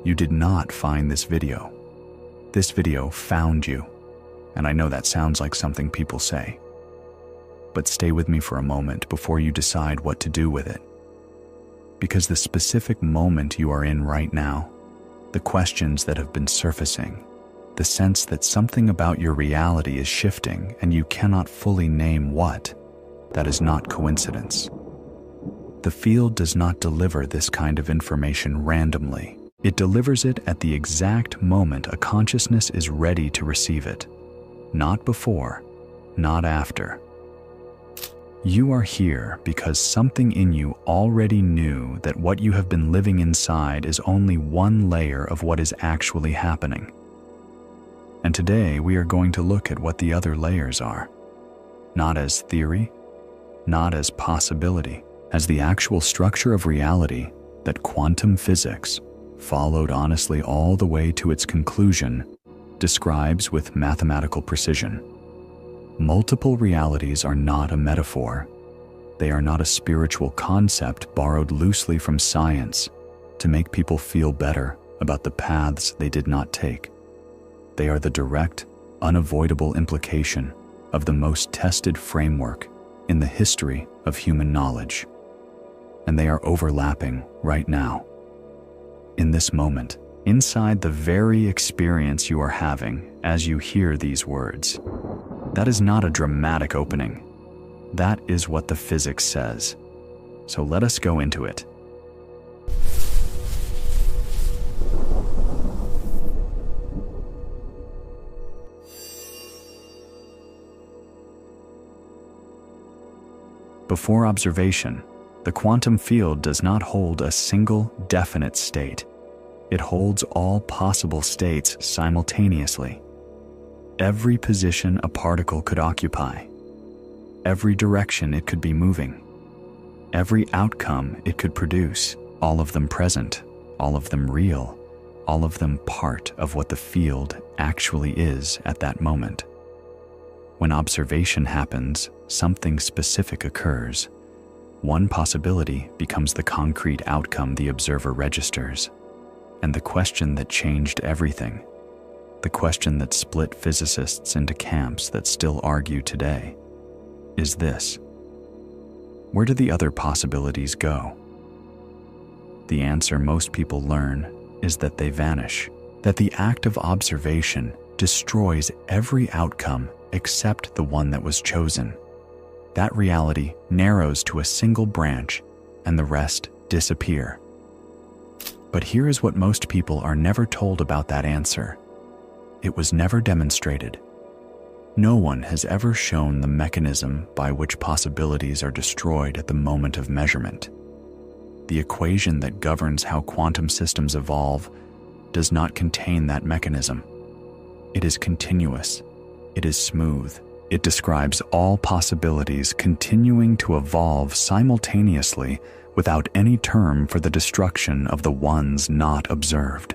You did not find this video. This video found you. And I know that sounds like something people say. But stay with me for a moment before you decide what to do with it. Because the specific moment you are in right now, the questions that have been surfacing, the sense that something about your reality is shifting and you cannot fully name what, that is not coincidence. The field does not deliver this kind of information randomly. It delivers it at the exact moment a consciousness is ready to receive it. Not before, not after. You are here because something in you already knew that what you have been living inside is only one layer of what is actually happening. And today we are going to look at what the other layers are. Not as theory, not as possibility, as the actual structure of reality that quantum physics, followed honestly all the way to its conclusion, describes with mathematical precision. Multiple realities are not a metaphor. They are not a spiritual concept borrowed loosely from science to make people feel better about the paths they did not take. They are the direct, unavoidable implication of the most tested framework in the history of human knowledge. And they are overlapping right now. In this moment, inside the very experience you are having as you hear these words. That is not a dramatic opening. That is what the physics says. So let us go into it. Before observation, the quantum field does not hold a single definite state. It holds all possible states simultaneously. Every position a particle could occupy, every direction it could be moving, every outcome it could produce, all of them present, all of them real, all of them part of what the field actually is at that moment. When observation happens, something specific occurs. One possibility becomes the concrete outcome the observer registers. And the question that changed everything, the question that split physicists into camps that still argue today, is this: where do the other possibilities go? The answer most people learn is that they vanish, that the act of observation destroys every outcome except the one that was chosen. That reality narrows to a single branch and the rest disappear. But here is what most people are never told about that answer. It was never demonstrated. No one has ever shown the mechanism by which possibilities are destroyed at the moment of measurement. The equation that governs how quantum systems evolve does not contain that mechanism. It is continuous. It is smooth. It describes all possibilities continuing to evolve simultaneously without any term for the destruction of the ones not observed.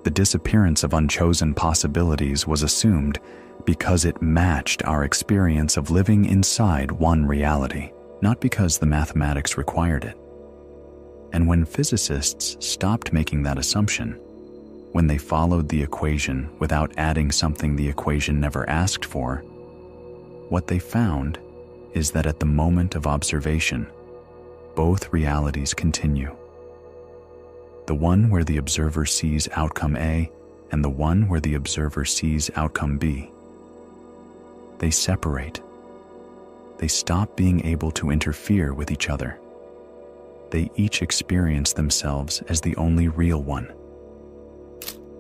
The disappearance of unchosen possibilities was assumed because it matched our experience of living inside one reality, not because the mathematics required it. And when physicists stopped making that assumption, when they followed the equation without adding something the equation never asked for, what they found is that at the moment of observation, both realities continue. The one where the observer sees outcome A and the one where the observer sees outcome B. They separate. They stop being able to interfere with each other. They each experience themselves as the only real one.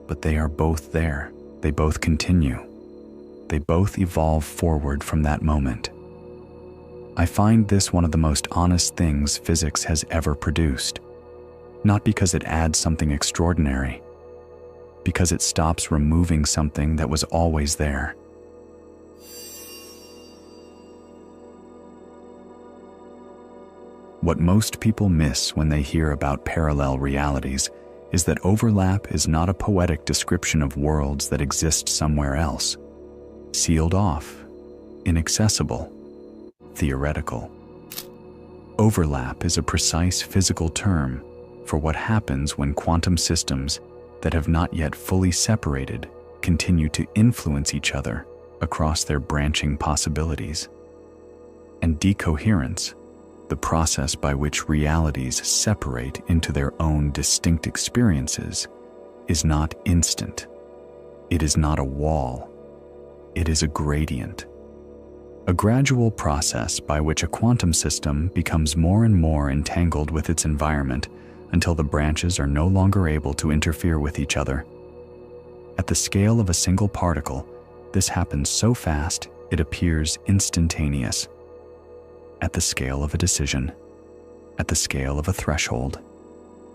But they are both there. They both continue. They both evolve forward from that moment. I find this one of the most honest things physics has ever produced, not because it adds something extraordinary, because it stops removing something that was always there. What most people miss when they hear about parallel realities is that overlap is not a poetic description of worlds that exist somewhere else, sealed off, inaccessible, theoretical. Overlap is a precise physical term for what happens when quantum systems that have not yet fully separated continue to influence each other across their branching possibilities. And decoherence, the process by which realities separate into their own distinct experiences, is not instant. It is not a wall. It is a gradient. A gradual process by which a quantum system becomes more and more entangled with its environment until the branches are no longer able to interfere with each other. At the scale of a single particle, this happens so fast it appears instantaneous. At the scale of a decision, at the scale of a threshold,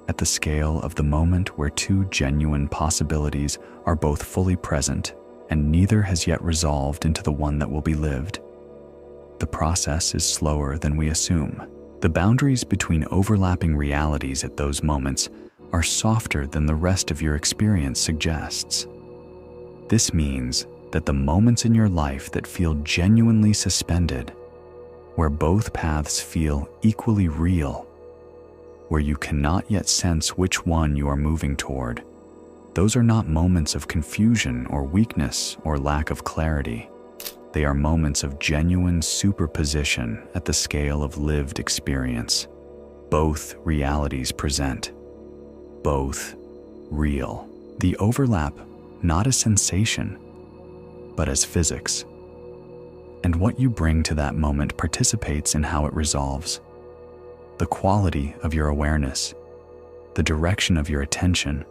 at the scale of the moment where two genuine possibilities are both fully present and neither has yet resolved into the one that will be lived. The process is slower than we assume. The boundaries between overlapping realities at those moments are softer than the rest of your experience suggests. This means that the moments in your life that feel genuinely suspended, where both paths feel equally real, where you cannot yet sense which one you are moving toward, those are not moments of confusion or weakness or lack of clarity. They are moments of genuine superposition at the scale of lived experience. Both realities present. Both real. The overlap, not as sensation, but as physics. And what you bring to that moment participates in how it resolves. The quality of your awareness, the direction of your attention,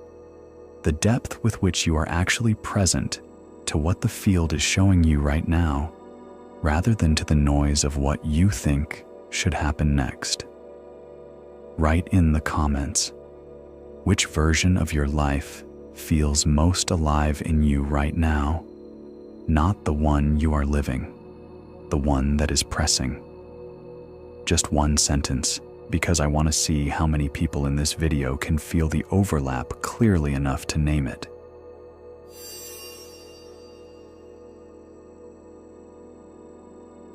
the depth with which you are actually present to what the field is showing you right now, rather than to the noise of what you think should happen next. Write in the comments, which version of your life feels most alive in you right now, not the one you are living, the one that is pressing. Just one sentence, because I want to see how many people in this video can feel the overlap clearly enough to name it.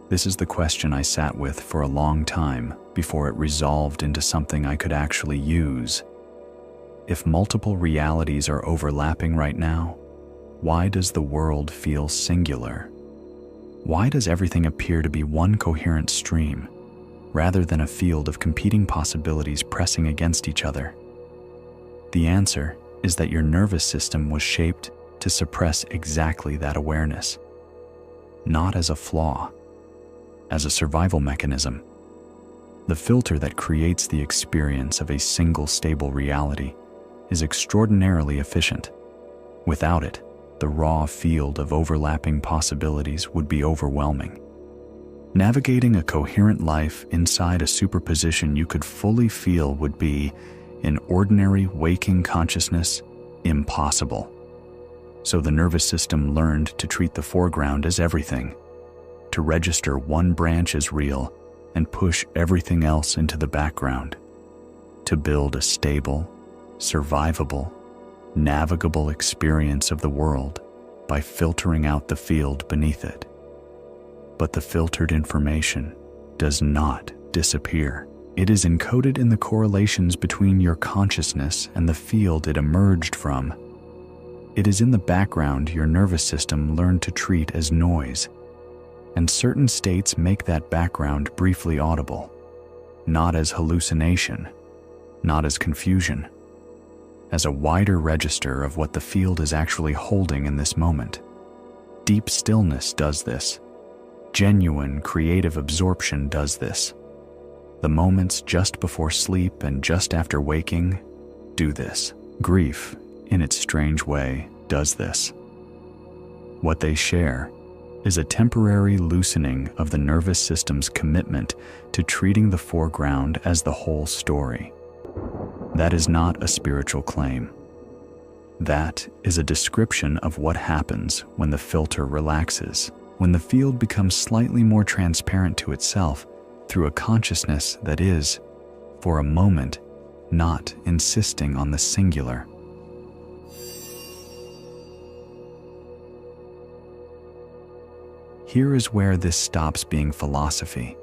This is the question I sat with for a long time before it resolved into something I could actually use. If multiple realities are overlapping right now, why does the world feel singular? Why does everything appear to be one coherent stream, rather than a field of competing possibilities pressing against each other? The answer is that your nervous system was shaped to suppress exactly that awareness, not as a flaw, as a survival mechanism. The filter that creates the experience of a single stable reality is extraordinarily efficient. Without it, the raw field of overlapping possibilities would be overwhelming. Navigating a coherent life inside a superposition you could fully feel would be, in ordinary waking consciousness, impossible. So the nervous system learned to treat the foreground as everything, to register one branch as real and push everything else into the background, to build a stable, survivable, navigable experience of the world by filtering out the field beneath it. But the filtered information does not disappear. It is encoded in the correlations between your consciousness and the field it emerged from. It is in the background your nervous system learned to treat as noise, and certain states make that background briefly audible, not as hallucination, not as confusion, as a wider register of what the field is actually holding in this moment. Deep stillness does this. Genuine creative absorption does this. The moments just before sleep and just after waking do this. Grief, in its strange way, does this. What they share is a temporary loosening of the nervous system's commitment to treating the foreground as the whole story. That is not a spiritual claim. That is a description of what happens when the filter relaxes, when the field becomes slightly more transparent to itself through a consciousness that is, for a moment, not insisting on the singular. Here is where this stops being philosophy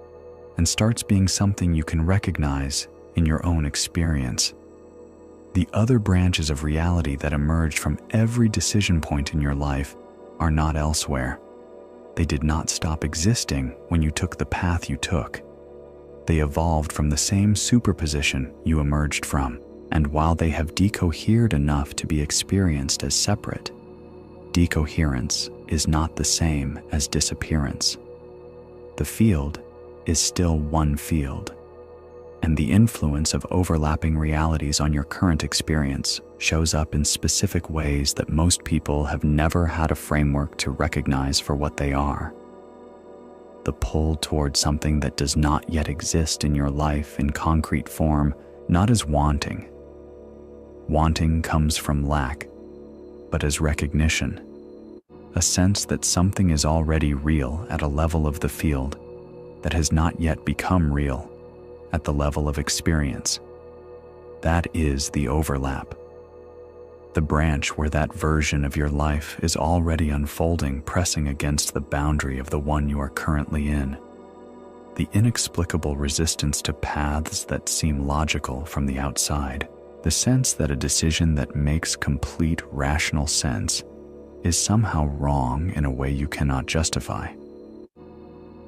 and starts being something you can recognize in your own experience. The other branches of reality that emerged from every decision point in your life are not elsewhere. They did not stop existing when you took the path you took. They evolved from the same superposition you emerged from, and while they have decohered enough to be experienced as separate, decoherence is not the same as disappearance. The field is still one field, and the influence of overlapping realities on your current experience shows up in specific ways that most people have never had a framework to recognize for what they are. The pull toward something that does not yet exist in your life in concrete form, not as wanting. Wanting comes from lack, but as recognition, a sense that something is already real at a level of the field that has not yet become real at the level of experience. That is the overlap. The branch where that version of your life is already unfolding, pressing against the boundary of the one you are currently in. The inexplicable resistance to paths that seem logical from the outside, the sense that a decision that makes complete rational sense is somehow wrong in a way you cannot justify.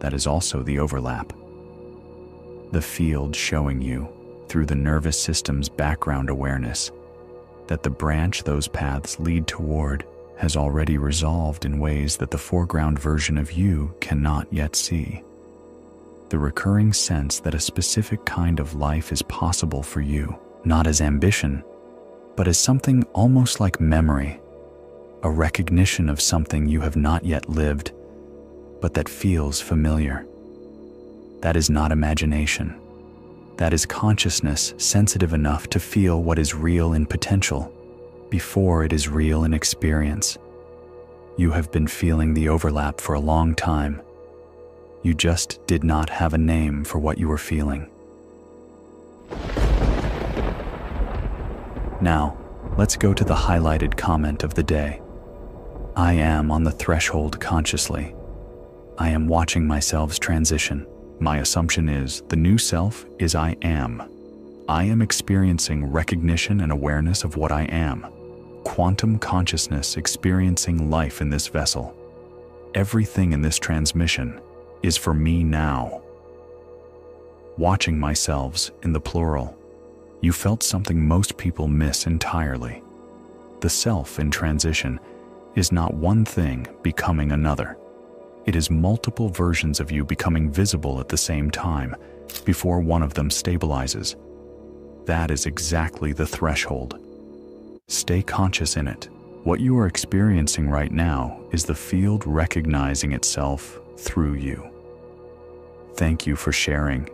That is also the overlap. The field showing you, through the nervous system's background awareness, that the branch those paths lead toward has already resolved in ways that the foreground version of you cannot yet see. The recurring sense that a specific kind of life is possible for you, not as ambition, but as something almost like memory, a recognition of something you have not yet lived, but that feels familiar. That is not imagination. That is consciousness sensitive enough to feel what is real in potential before it is real in experience. You have been feeling the overlap for a long time. You just did not have a name for what you were feeling. Now, let's go to the highlighted comment of the day. I am on the threshold consciously. I am watching myself's transition. My assumption is the new self is I am. I am experiencing recognition and awareness of what I am. Quantum consciousness experiencing life in this vessel. Everything in this transmission is for me now. Watching myselves in the plural, you felt something most people miss entirely. The self in transition is not one thing becoming another. It is multiple versions of you becoming visible at the same time before one of them stabilizes. That is exactly the threshold. Stay conscious in it. What you are experiencing right now is the field recognizing itself through you. Thank you for sharing.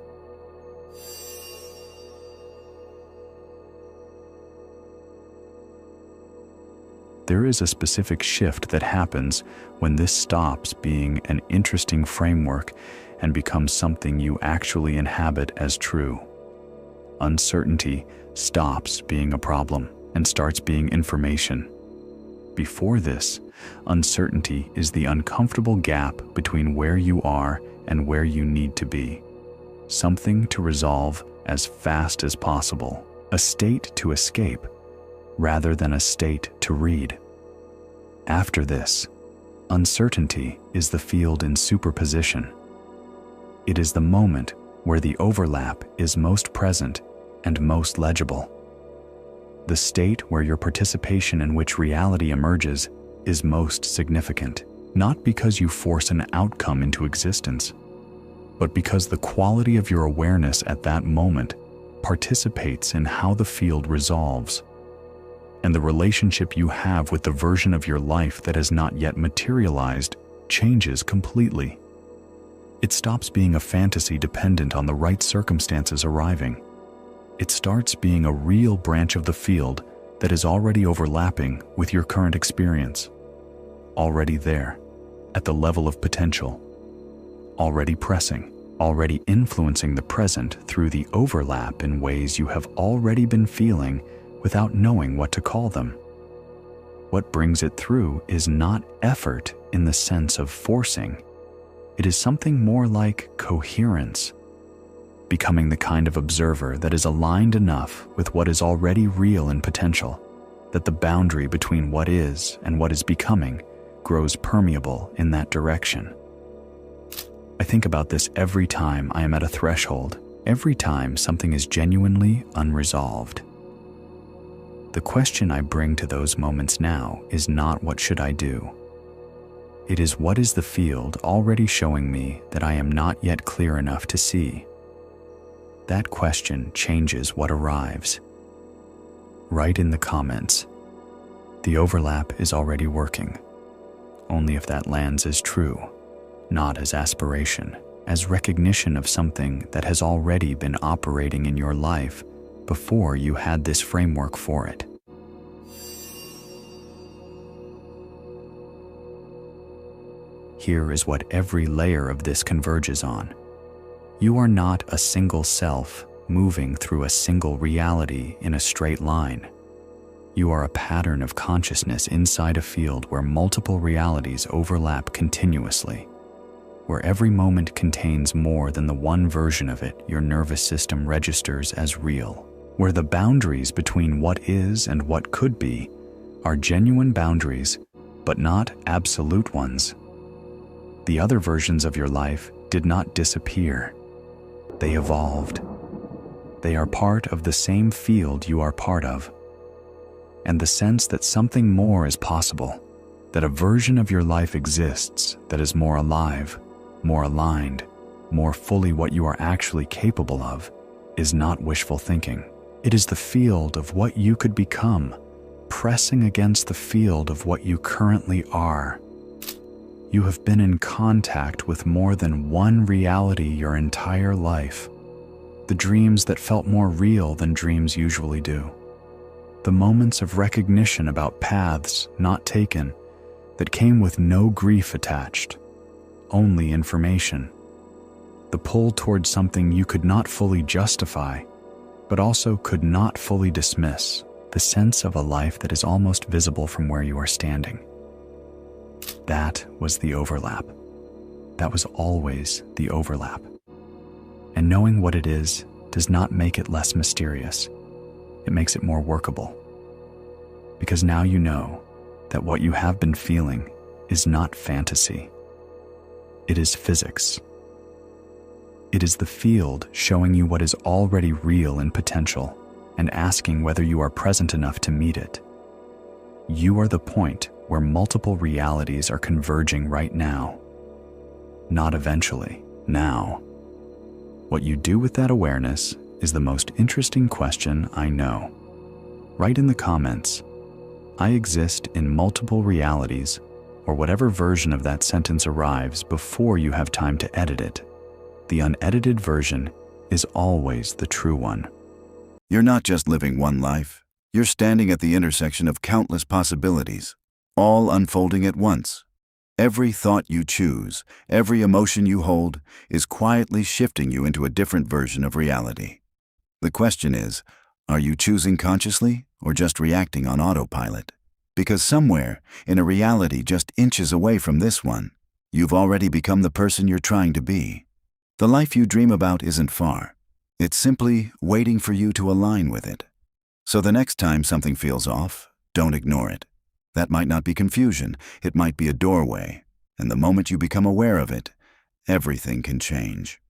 There is a specific shift that happens when this stops being an interesting framework and becomes something you actually inhabit as true. Uncertainty stops being a problem and starts being information. Before this, uncertainty is the uncomfortable gap between where you are and where you need to be. Something to resolve as fast as possible, a state to escape, rather than a state to read. After this, uncertainty is the field in superposition. It is the moment where the overlap is most present and most legible. The state where your participation in which reality emerges is most significant, not because you force an outcome into existence, but because the quality of your awareness at that moment participates in how the field resolves, and the relationship you have with the version of your life that has not yet materialized changes completely. It stops being a fantasy dependent on the right circumstances arriving. It starts being a real branch of the field that is already overlapping with your current experience, already there, at the level of potential, already pressing, already influencing the present through the overlap in ways you have already been feeling without knowing what to call them. What brings it through is not effort in the sense of forcing. It is something more like coherence. becoming the kind of observer that is aligned enough with what is already real and potential, that the boundary between what is and what is becoming grows permeable in that direction. I think about this every time I am at a threshold, every time something is genuinely unresolved. The question I bring to those moments now is not what should I do. It is what is the field already showing me that I am not yet clear enough to see. That question changes what arrives. Write in the comments, the overlap is already working. Only if that lands as true, not as aspiration, as recognition of something that has already been operating in your life before you had this framework for it. Here is what every layer of this converges on. You are not a single self moving through a single reality in a straight line. You are a pattern of consciousness inside a field where multiple realities overlap continuously, where every moment contains more than the one version of it your nervous system registers as real, where the boundaries between what is and what could be are genuine boundaries, but not absolute ones. The other versions of your life did not disappear. They evolved. They are part of the same field you are part of. And the sense that something more is possible, that a version of your life exists that is more alive, more aligned, more fully what you are actually capable of, is not wishful thinking. It is the field of what you could become, pressing against the field of what you currently are. You have been in contact with more than one reality your entire life. The dreams that felt more real than dreams usually do. The moments of recognition about paths not taken that came with no grief attached, only information. The pull towards something you could not fully justify, but also could not fully dismiss, the sense of a life that is almost visible from where you are standing. That was the overlap. That was always the overlap. And knowing what it is does not make it less mysterious. It makes it more workable. Because now you know that what you have been feeling is not fantasy. It is physics. It is the field showing you what is already real and potential and asking whether you are present enough to meet it. You are the point where multiple realities are converging right now. Not eventually, now. What you do with that awareness is the most interesting question I know. Write in the comments, I exist in multiple realities, or whatever version of that sentence arrives before you have time to edit it. The unedited version is always the true one. You're not just living one life. You're standing at the intersection of countless possibilities, all unfolding at once. Every thought you choose, every emotion you hold, is quietly shifting you into a different version of reality. The question is, are you choosing consciously or just reacting on autopilot? Because somewhere, in a reality just inches away from this one, you've already become the person you're trying to be. The life you dream about isn't far. It's simply waiting for you to align with it. So the next time something feels off, don't ignore it. That might not be confusion, it might be a doorway, and the moment you become aware of it, everything can change.